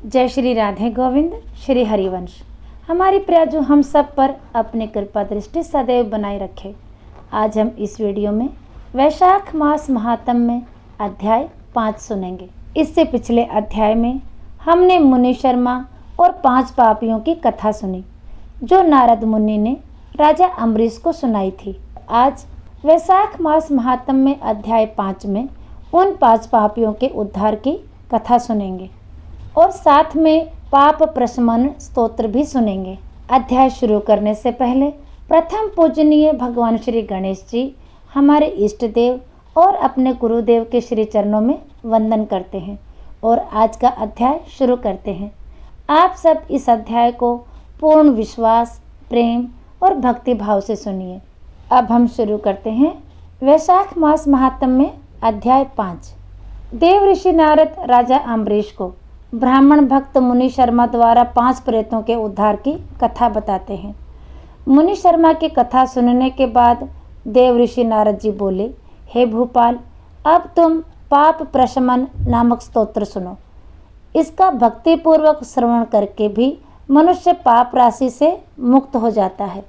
जय श्री राधे गोविंद श्री हरिवंश। हमारी प्रयाजू हम सब पर अपनी कृपा दृष्टि सदैव बनाए रखे। आज हम इस वीडियो में वैशाख मास महात्म्य में अध्याय 5 सुनेंगे। इससे पिछले अध्याय में हमने मुनि शर्मा और 5 पापियों की कथा सुनी जो नारद मुनि ने राजा अम्बरीश को सुनाई थी। आज वैशाख मास महात्म्य में अध्याय 5 में उन 5 पापियों के उद्धार की कथा सुनेंगे और साथ में पाप प्रशमन स्तोत्र भी सुनेंगे। अध्याय शुरू करने से पहले प्रथम पूजनीय भगवान श्री गणेश जी हमारे इष्ट देव और अपने गुरुदेव के श्री चरणों में वंदन करते हैं और आज का अध्याय शुरू करते हैं। आप सब इस अध्याय को पूर्ण विश्वास, प्रेम और भक्ति भाव से सुनिए। अब हम शुरू करते हैं वैशाख मास महात्म्य में अध्याय 5। देव ऋषि नारद राजा अम्बरीश को ब्राह्मण भक्त मुनि शर्मा द्वारा 5 प्रेतों के उद्धार की कथा बताते हैं। मुनि शर्मा की कथा सुनने के बाद देव ऋषि नारद जी बोले, हे भूपाल, अब तुम पाप प्रशमन नामक स्तोत्र सुनो। इसका भक्तिपूर्वक श्रवण करके भी मनुष्य पाप राशि से मुक्त हो जाता है।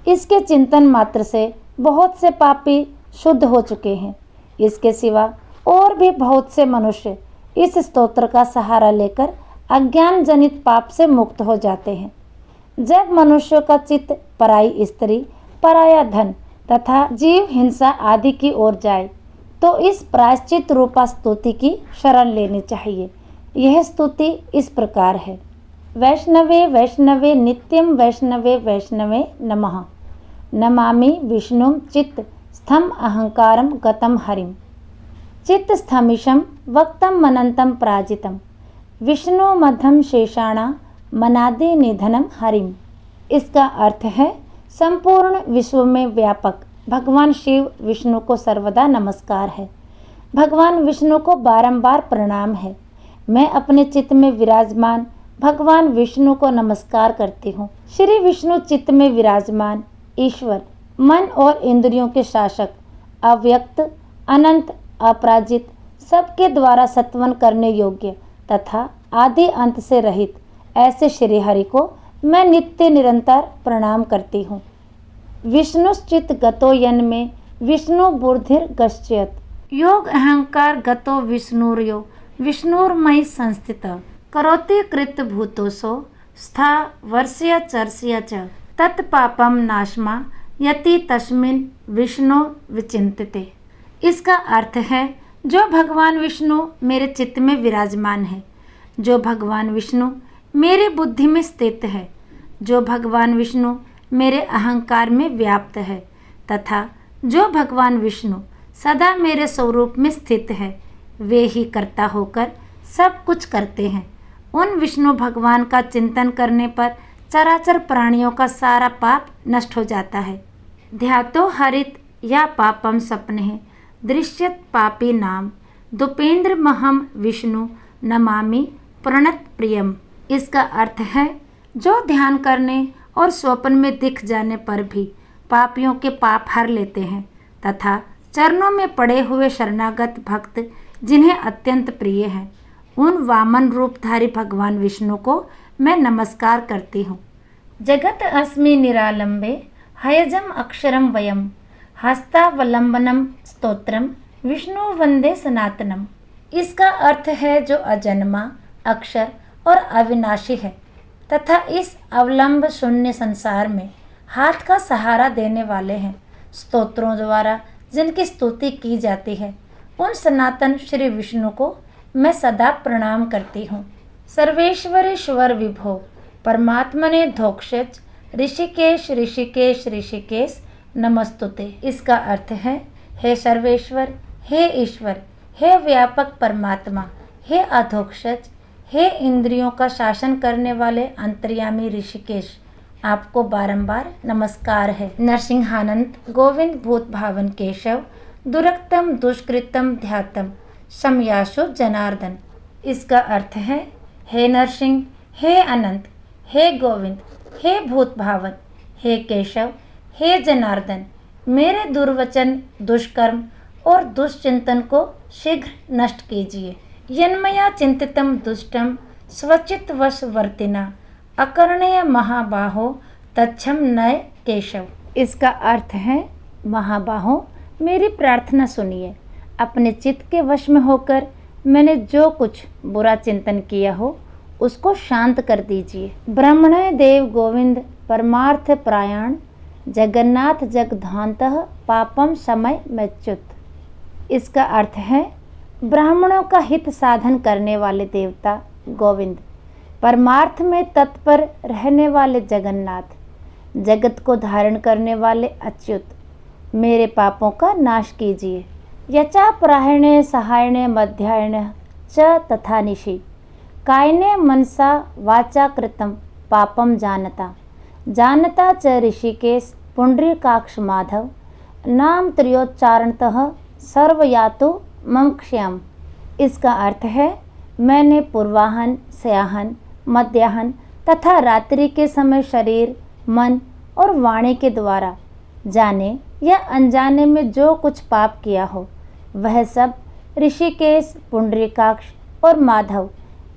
इसके चिंतन मात्र से बहुत से पापी शुद्ध हो चुके हैं। इसके सिवा और भी बहुत से मनुष्य इस स्तोत्र का सहारा लेकर अज्ञान जनित पाप से मुक्त हो जाते हैं। जब मनुष्य का चित्त पराई स्त्री, पराया धन तथा जीव हिंसा आदि की ओर जाए तो इस प्रायश्चित रूपा स्तुति की शरण लेनी चाहिए। यह स्तुति इस प्रकार है। वैष्णवे वैष्णवे नित्यम वैष्णवे वैष्णवे नमः। नमामि विष्णुं चित्त स्थम अहंकारम गतम हरिम। चित्त स्थमिशम वक्तम मनंतम प्राजितम। विष्णु मध्यम शेषाणा मनादि निधनम हरिम। इसका अर्थ है, संपूर्ण विश्व में व्यापक भगवान शिव विष्णु को सर्वदा नमस्कार है। भगवान विष्णु को बारंबार प्रणाम है। मैं अपने चित्त में विराजमान भगवान विष्णु को नमस्कार करती हूँ। श्री विष्णु चित्त में विराजमान ईश्वर, मन और इंद्रियों के शासक, अव्यक्त, अनंत, अपराजित, सबके द्वारा सत्वन करने योग्य तथा आदि अंत से रहित ऐसे श्री हरि को मैं नित्य निरंतर प्रणाम करती हूँ। विष्णुश्चित गतो यन में विष्णु बुद्धिर गश्चयत। योग अहंकार गतो विष्णुर्यो विष्णुर्मयि संस्थित। करोति कृत भूतोसो स्था वर्ष्य चर्ष्य च। तत्पापम नाशमा यति तस्मिन् विष्णु विचिंतते। इसका अर्थ है, जो भगवान विष्णु मेरे चित्त में विराजमान है, जो भगवान विष्णु मेरी बुद्धि में स्थित है, जो भगवान विष्णु मेरे अहंकार में व्याप्त है तथा जो भगवान विष्णु सदा मेरे स्वरूप में स्थित है, वे ही कर्ता होकर सब कुछ करते हैं। उन विष्णु भगवान का चिंतन करने पर चराचर प्राणियों का सारा पाप नष्ट हो जाता है। ध्यातो हरित या पापम सपने दृश्यत पापी नाम दुपेंद्र महम विष्णु नमामि प्रणत प्रियम। इसका अर्थ है, जो ध्यान करने और स्वप्न में दिख जाने पर भी पापियों के पाप हर लेते हैं तथा चरणों में पड़े हुए शरणागत भक्त जिन्हें अत्यंत प्रिय हैं, उन वामन रूपधारी भगवान विष्णु को मैं नमस्कार करती हूँ। जगत अस्मि निरालंबे हयजम अक्षरम वयम। हस्तावलंबनम स्तोत्रम विष्णु वंदे सनातनम। इसका अर्थ है, जो अजन्मा, अक्षर और अविनाशी है तथा इस अवलंब शून्य संसार में हाथ का सहारा देने वाले हैं। स्तोत्रों द्वारा जिनकी स्तुति की जाती है, उन सनातन श्री विष्णु को मैं सदा प्रणाम करती हूँ। सर्वेश्वरेश्वर विभो परमात्मने धोक्षज ऋषिकेश ऋषिकेश ऋषिकेश नमस्तुते। इसका अर्थ है, हे सर्वेश्वर, हे ईश्वर, हे व्यापक परमात्मा, हे अधोक्षज, हे इंद्रियों का शासन करने वाले अंतर्यामी ऋषिकेश, आपको बारंबार नमस्कार है। नरसिंहानंद गोविंद भूत भावन केशव दुरक्तम दुष्कृतम ध्यातम समयाशु जनार्दन। इसका अर्थ है, हे नरसिंह, हे अनंत, हे गोविंद, हे भूत भावन, हे केशव, हे जनार्दन, मेरे दुर्वचन, दुष्कर्म और दुष्चिंतन को शीघ्र नष्ट कीजिए। यन्मया चिंतितम दुष्टम स्वचित वश वर्तिना अकर्णय महाबाहो तच्छम नय केशव। इसका अर्थ है, महाबाहो मेरी प्रार्थना सुनिए, अपने चित्त के वश में होकर मैंने जो कुछ बुरा चिंतन किया हो उसको शांत कर दीजिए। ब्रह्मण देव गोविंद परमार्थ प्रायाण जगन्नाथ जगधांतः पापम समय मैच्युत। इसका अर्थ है, ब्राह्मणों का हित साधन करने वाले देवता गोविंद, परमार्थ में तत्पर रहने वाले जगन्नाथ, जगत को धारण करने वाले अच्युत, मेरे पापों का नाश कीजिए। यचापरायणे सहायणे मध्यायणे च तथा निशि कायने मनसा वाचा कृतं पापम जानता जानता च ऋषिकेश पुंडरीकाक्ष माधव नाम त्रयोच्चारणतः सर्वयातु मम क्षयम। इसका अर्थ है, मैंने पूर्वाहन, सयाहन, मध्याहन तथा रात्रि के समय शरीर, मन और वाणी के द्वारा जाने या अनजाने में जो कुछ पाप किया हो वह सब ऋषिकेश, पुंडरीकाक्ष और माधव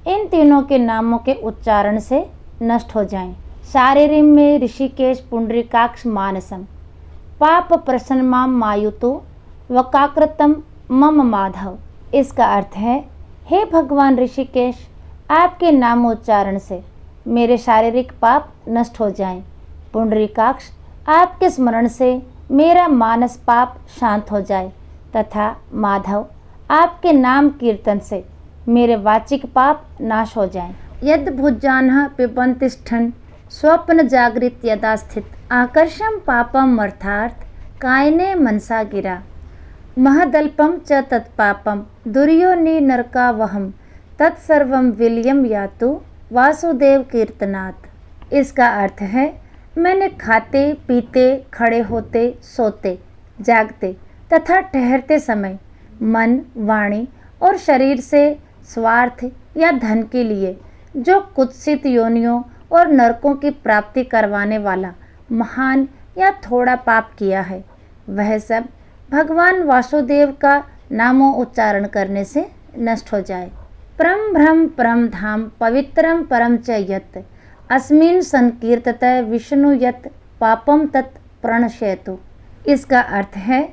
इन तीनों के नामों के उच्चारण से नष्ट हो जाएं। शारीरिक में ऋषिकेश पुंडरीकाक्ष मानसम पाप प्रसन्नमां मायुतु वकाकृतम मम माधव। इसका अर्थ है, हे भगवान ऋषिकेश, आपके नामोच्चारण से मेरे शारीरिक पाप नष्ट हो जाएं। पुंडरीकाक्ष, आपके स्मरण से मेरा मानस पाप शांत हो जाए तथा माधव, आपके नाम कीर्तन से मेरे वाचिक पाप नाश हो जाएं। यद भुजानः पिबन्तिष्ठन् स्वप्न जागृत यदा स्थित आकर्षम पापम अर्थार्थ कायने मनसा गिरा महदल्पम च तत्पापम दुर्योनि नरकावहम तत्सर्वम विलियम यातु वासुदेव कीर्तनात्। इसका अर्थ है, मैंने खाते पीते, खड़े होते, सोते, जागते तथा ठहरते समय मन, वाणी और शरीर से स्वार्थ या धन के लिए जो कुत्सित योनियों और नरकों की प्राप्ति करवाने वाला महान या थोड़ा पाप किया है, वह सब भगवान वासुदेव का नामों उच्चारण करने से नष्ट हो जाए। परम ब्रह्म परम धाम पवित्रम परम च यत् अस्मिन् संकीर्तत विष्णु यत् पापम तत् प्रणश्यतु। इसका अर्थ है,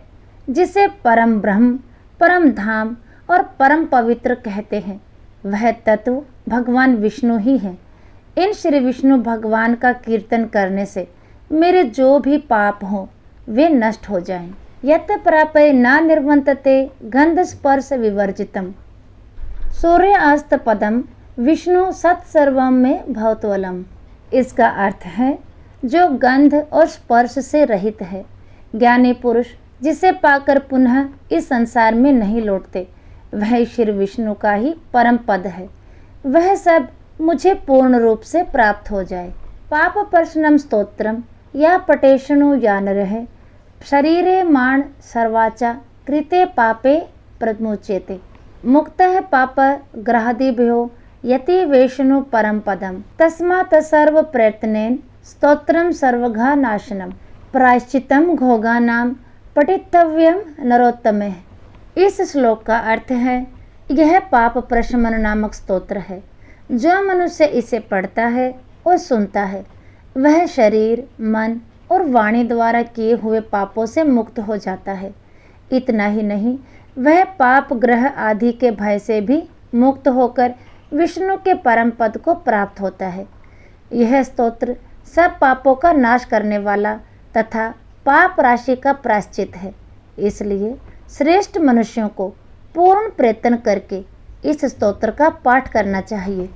जिसे परम ब्रह्म, परम धाम और परम पवित्र कहते हैं, वह तत्व भगवान विष्णु ही है। इन श्री विष्णु भगवान का कीर्तन करने से मेरे जो भी पाप हों वे नष्ट हो जाएं। यत् प्रापय न निर्वंतते गंध स्पर्श विवर्जितम सूर्यास्त पदम विष्णु सत्सर्वम में भवतोलम। इसका अर्थ है, जो गंध और स्पर्श से रहित है, ज्ञानी पुरुष जिसे पाकर पुनः इस संसार में नहीं लौटते, वह श्री विष्णु का ही परम पद है। वह सब मुझे पूर्ण रूप से प्राप्त हो जाए। पाप प्रशनम स्तोत्रम या पटेशनु या नरः शरीरे माण सर्वाचा कृते पापे प्रमुच्यते मुक्तः पाप ग्रहादिभ्यो यति वैष्णु परम पदम तस्मात् सर्व प्रयत्नेन स्तोत्रम सर्वघा नाशनम प्रायश्चितम घोगानाम पठितव्यम नरोत्तमे। इस श्लोक का अर्थ है, यह पाप प्रशमन नामक स्तोत्र है। जो मनुष्य इसे पढ़ता है और सुनता है, वह शरीर, मन और वाणी द्वारा किए हुए पापों से मुक्त हो जाता है। इतना ही नहीं, वह पाप ग्रह आदि के भय से भी मुक्त होकर विष्णु के परम पद को प्राप्त होता है। यह स्तोत्र सब पापों का नाश करने वाला तथा पाप राशि का प्रायश्चित है। इसलिए श्रेष्ठ मनुष्यों को पूर्ण प्रयत्न करके इस स्तोत्र का पाठ करना चाहिए।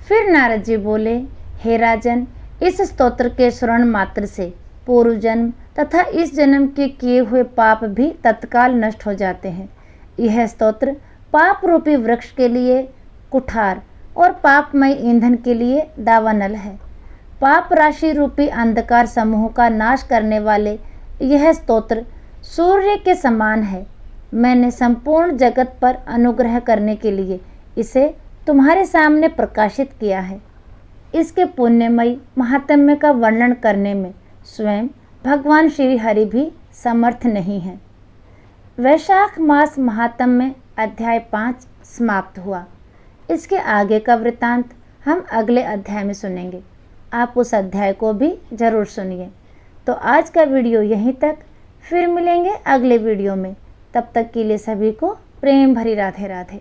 फिर नारद जी बोले, हे राजन, इस स्तोत्र के श्रवण मात्र से पूर्व जन्म तथा इस जन्म के किए हुए पाप भी तत्काल नष्ट हो जाते हैं। यह स्तोत्र पाप रूपी वृक्ष के लिए कुठार और पापमय ईंधन के लिए दावानल है। पाप राशि रूपी अंधकार समूह का नाश करने वाले यह स्तोत्र सूर्य के समान है। मैंने संपूर्ण जगत पर अनुग्रह करने के लिए इसे तुम्हारे सामने प्रकाशित किया है। इसके पुण्यमयी महात्म्य का वर्णन करने में स्वयं भगवान श्री हरि भी समर्थ नहीं है। वैशाख मास महात्म्य अध्याय 5 समाप्त हुआ। इसके आगे का वृतांत हम अगले अध्याय में सुनेंगे। आप उस अध्याय को भी ज़रूर सुनिए। तो आज का वीडियो यहीं तक, फिर मिलेंगे अगले वीडियो में। तब तक के लिए सभी को प्रेम भरी राधे राधे।